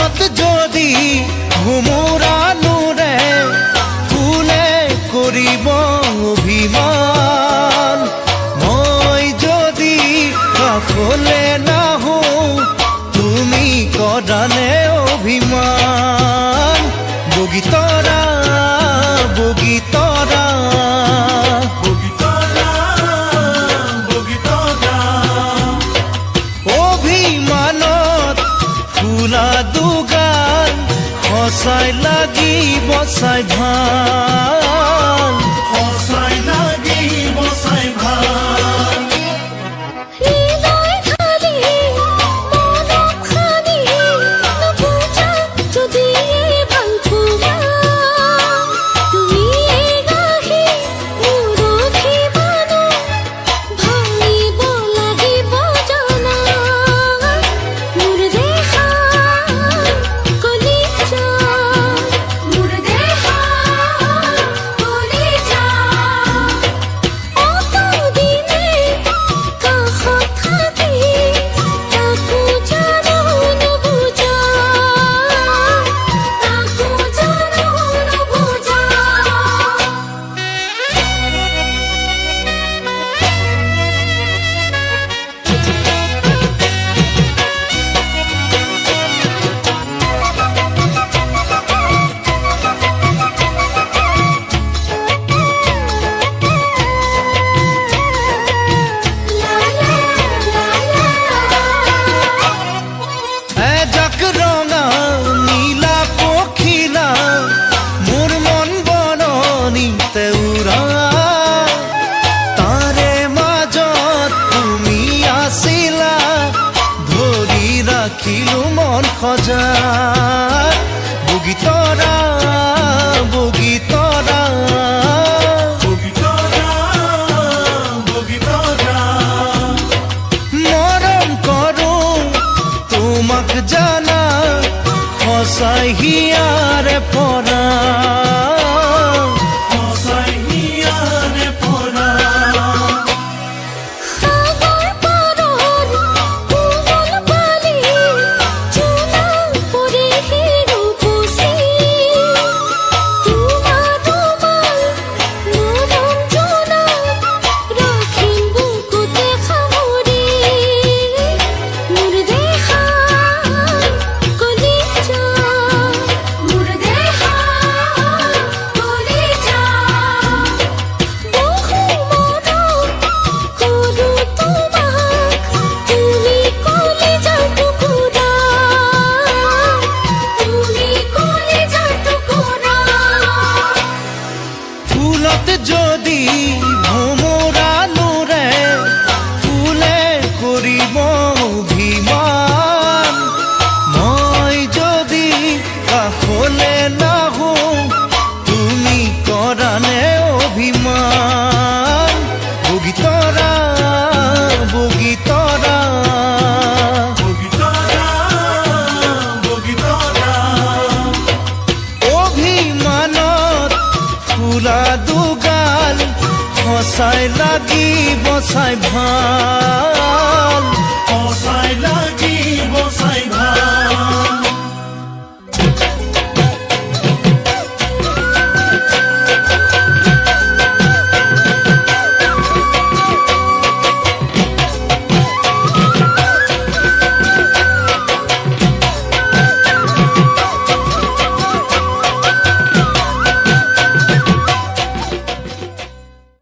ফুলত যদি ভোমোৰা নুৰে ফুলে কৰিব অভিমান মই যদি কাষলে নাহো তুমি কৰানে অভিমান বগীতৰা বগীতৰা অভিমানত ফুলা দুগাল সঁচাই লাগিব চাই ভাল সঁচাই লাগিব চাই ভাল ৰাখিলো মন সজাত বগীতৰা বগীতৰা মৰম কৰো তোমাক জানা সঁচাই হিয়াৰে পৰা যদি ভোমোৰা নুৰে ফুলে কৰিব অভিমান মই যদি কাষলে নাহো তুমি কৰানে অভিমান বগীতৰা বগীতৰা অভিমানত ফুলা দুগাল সঁচাই লাগিব চাই ভাল